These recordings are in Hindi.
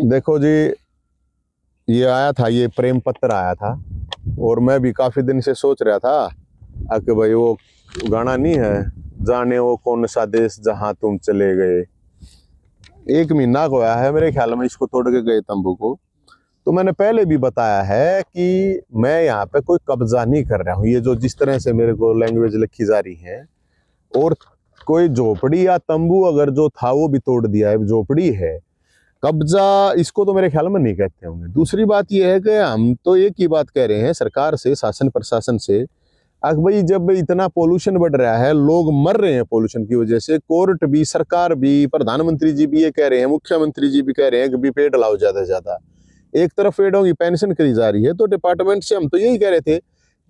देखो जी, ये आया था, ये प्रेम पत्र आया था और मैं भी काफी दिन से सोच रहा था कि भाई वो गाना नहीं है, जाने वो कौन सा देश जहां तुम चले गए। 1 महीना को आया है मेरे ख्याल में इसको तोड़ के गए तंबू को। तो मैंने पहले भी बताया है कि मैं यहाँ पे कोई कब्जा नहीं कर रहा हूँ। ये जो जिस तरह से मेरे को लैंग्वेज लिखी जा रही है, और कोई झोपड़ी या तंबू अगर जो था वो भी तोड़ दिया है, झोपड़ी है, कब्जा इसको तो मेरे ख्याल में नहीं कहते होंगे। दूसरी बात यह है कि हम तो एक ही बात कह रहे हैं सरकार से, शासन प्रशासन से, भाई जब इतना पोल्यूशन बढ़ रहा है, लोग मर रहे हैं पोल्यूशन की वजह से, कोर्ट भी, सरकार भी, प्रधानमंत्री जी भी ये कह रहे हैं, मुख्यमंत्री जी भी कह रहे हैं कि भी पेड़ लाओ ज्यादा से ज्यादा। एक तरफ पेड़ों की पेंशन करी जा रही है, तो डिपार्टमेंट से हम तो यही कह रहे थे,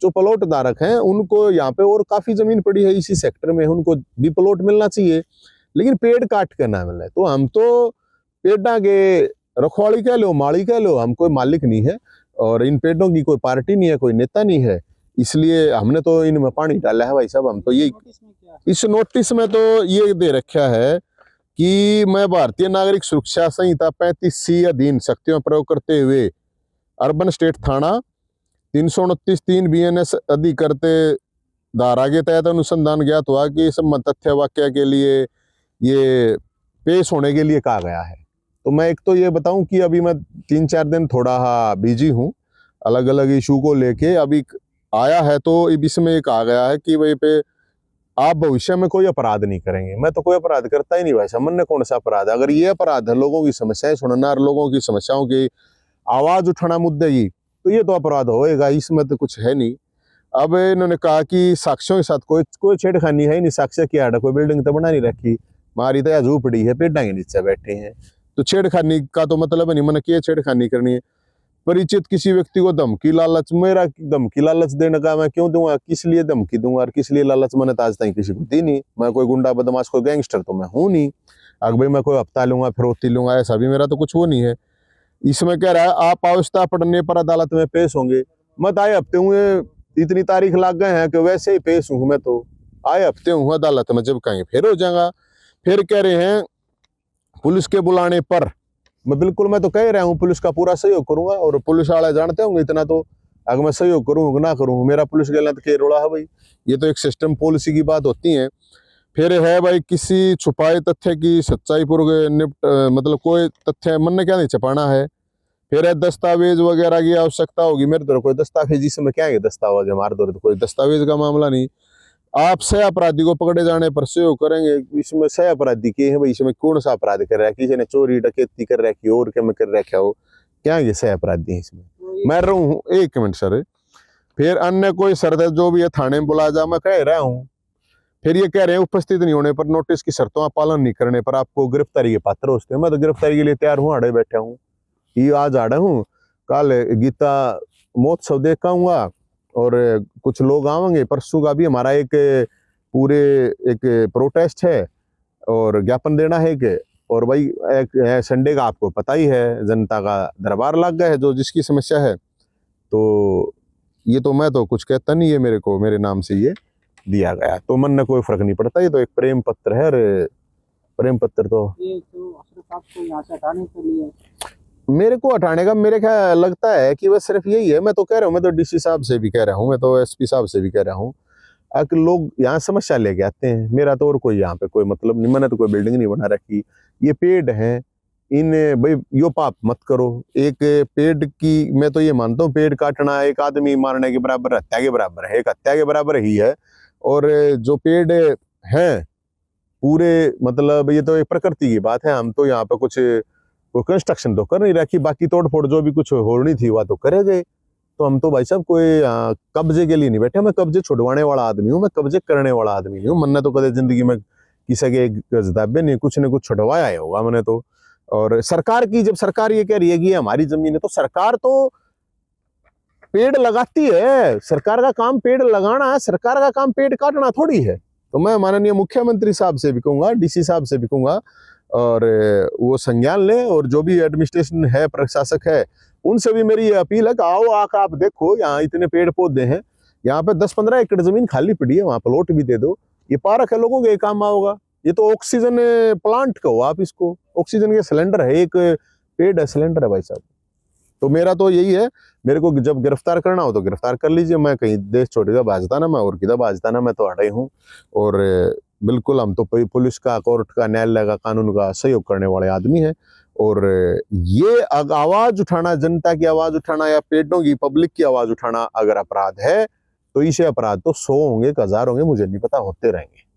जो प्लॉट धारक हैं उनको यहाँ पे और काफी जमीन पड़ी है इसी सेक्टर में, उनको भी प्लॉट मिलना चाहिए, लेकिन पेड़ काट कर ना मिले। तो हम तो पेड़ा के रखवाली कह लो, माली कह लो, हम कोई मालिक नहीं है और इन पेड़ों की कोई पार्टी नहीं है, कोई नेता नहीं है, इसलिए हमने तो इनमें पानी डाला है भाई साहब। हम तो ये इस नोटिस में तो ये दे रखा है कि मैं भारतीय नागरिक सुरक्षा संहिता 35C अधीन शक्तियों प्रयोग करते हुए अर्बन स्टेट थाना 329(3) BNS अधिकर्ते धारा के तहत अनुसंधान ज्ञात हुआ कि संबंध तथ्य वाक्य के लिए ये पेश होने के लिए कहा गया है। तो मैं एक तो ये बताऊं कि अभी मैं 3-4 दिन थोड़ा बिजी हूँ अलग अलग इशू को लेके। अभी आया है तो इसमें ये कहा गया है कि भाई पे आप भविष्य में कोई अपराध नहीं करेंगे। मैं तो कोई अपराध करता ही नहीं भाई साहब, मन ने कौन सा अपराध है। अगर ये अपराध है लोगों की समस्याएं सुनना और लोगों की समस्याओं की आवाज उठाना मुद्दे की, तो ये तो अपराध होएगा, इसमें तो कुछ है नहीं। अब इन्होंने कहा कि साक्ष्यों के साथ कोई छेड़खानी है ही नहीं, साक्ष्य की आड़, कोई बिल्डिंग तो बना नहीं रखी, मारी तो झोपड़ी है, पेड़ा के नीचे बैठे हैं, तो छेड़खानी का तो मतलब नहीं, मैंने क्या छेड़खानी करनी है। परिचित किसी व्यक्ति को धमकी लालच, मेरा धमकी लालच देने का मैं क्यों दूंगा, किस लिए धमकी दूंगा और किस लिए लालच मैंने आज तक किसी को दी नहीं। मैं कोई गुंडा बदमाश, कोई गैंगस्टर तो मैं हूं नहीं। अगर भाई मैं कोई हफ्ता लूंगा फिरौती लूंगा, ऐसा भी मेरा तो कुछ वो नहीं है। इसमें कह रहा है आप आवश्यकता पड़ने पर अदालत में पेश होंगे। मत आए हफ्ते हुए, इतनी तारीख लग गए हैं कि वैसे ही पेश हूं मैं, तो आए हफ्ते हूँ अदालत में, जब कहेंगे फिर हो जाएगा। फिर कह रहे हैं पुलिस के बुलाने पर, मैं तो कह रहा हूँ पुलिस का पूरा सहयोग करूंगा, और पुलिस वाले जानते होंगे इतना, तो अगर मैं सहयोग करूँ ना करूँ, मेरा पुलिस के लिए के रोड़ा है भाई। ये तो एक सिस्टम पॉलिसी की बात होती है। फिर है भाई किसी छुपाए तथ्य की सच्चाई पूर्वक मतलब कोई तथ्य मन ने क्या नहीं छुपाना है। फिर है दस्तावेज वगैरह की आवश्यकता होगी, मेरे तो कोई दस्तावेज, इसमें क्या है दस्तावेज, हमारे तो कोई दस्तावेज का मामला नहीं। आप सह अपराधी को पकड़े जाने पर सहयोग करेंगे। इसमें सह अपराधी के हैं भाई, इसमें कौन सा अपराध कर रहा है, किसी ने चोरी डकैती कर रखी और क्या में कर रखा हो, क्या ये सह अपराधी है इसमें। मैं रहूं हूँ 1 मिनट सर। फिर अन्य कोई शर्त है जो भी है थाने में बुला जा, मैं कह रहा हूँ। फिर ये कह रहे हैं उपस्थित नहीं होने पर, नोटिस की शर्तों का पालन नहीं करने पर आपको गिरफ्तारी के पात्र होते हैं। मैं तो गिरफ्तारी के लिए तैयार हूँ, आड़े बैठा हूँ, ये आज आड़ा हूँ, कल गीता महोत्सव देख आऊंगा और कुछ लोग आवेंगे। परसों का भी हमारा एक पूरे एक प्रोटेस्ट है और ज्ञापन देना है कि, और भाई एक है संडे का, आपको पता ही है जनता का दरबार लग गया है, जो जिसकी समस्या है। तो ये तो मैं तो कुछ कहता नहीं है, मेरे को मेरे नाम से ये दिया गया, तो मन में कोई फर्क नहीं पड़ता। ये तो एक प्रेम पत्र है, और प्रेम पत्र तो ये तो अशरफ आपको यहाँ से हटाने के लिए, मेरे को हटाने का मेरे ख्याल लगता है कि बस सिर्फ यही है। मैं तो कह रहा हूँ, मैं तो डीसी साहब से भी कह रहा हूँ, मैं तो एसपी साहब से भी कह रहा हूँ, कि लोग यहाँ समस्या लेके आते हैं। मेरा तो और कोई यहाँ पे कोई मतलब नहीं, मैंने तो कोई बिल्डिंग नहीं बना रखी। ये पेड़ हैं, इन भाई यो पाप मत करो। एक पेड़ की मैं तो ये मानता हूँ, पेड़ काटना एक आदमी मारने के बराबर, हत्या के बराबर है, एक हत्या के बराबर ही है। और जो पेड़ हैं पूरे, मतलब ये तो एक प्रकृति की बात है। हम तो यहाँ पे कुछ कोई कंस्ट्रक्शन तो कर नहीं रखी, बाकी तोड़ फोड़ जो भी कुछ होनी थी वह तो करे गए। तो हम तो भाई साहब कोई कब्जे के लिए नहीं बैठे, मैं कब्जे छुड़वाने वाला आदमी हूँ, मैं कब्जे करने वाला आदमी नहीं हूँ। मैंने तो कदे जिंदगी में किसी के गजदाबे नहीं, कुछ न कुछ छुड़वाया है होगा मैंने तो। और सरकार की, जब सरकार ये कह रही है कि ये हमारी जमीन है, तो सरकार तो पेड़ लगाती है, सरकार का काम पेड़ लगाना है, सरकार का काम पेड़ काटना थोड़ी है। तो मैं माननीय मुख्यमंत्री साहब से भी कहूंगा, डीसी साहब से भी कहूंगा, और वो संज्ञान ले, और जो भी एडमिनिस्ट्रेशन है, प्रशासक है, उनसे भी मेरी ये अपील है कि आओ आकर आप देखो, यहाँ इतने पेड़ पौधे हैं, यहाँ पे 10-15 एकड़ जमीन खाली पड़ी है, वहां प्लॉट भी दे दो। ये पार्क है, लोगों के काम होगा। ये तो ऑक्सीजन प्लांट कहो आप इसको, ऑक्सीजन के सिलेंडर है, एक पेड है, सिलेंडर है भाई साहब। तो मेरा तो यही है, मेरे को जब गिरफ्तार करना हो तो गिरफ्तार कर लीजिए, मैं कहीं देश छोड़ के भाजता ना, मैं और किधर भाजता ना, मैं तो अड़ा ही हूँ। और बिल्कुल हम तो पुलिस का, कोर्ट का, न्यायालय का, कानून का सहयोग करने वाले आदमी हैं। और ये आवाज उठाना, जनता की आवाज उठाना या पेड़ों की, पब्लिक की आवाज उठाना अगर अपराध है, तो इसे अपराध तो 100 होंगे, 1000 होंगे, मुझे नहीं पता, होते रहेंगे।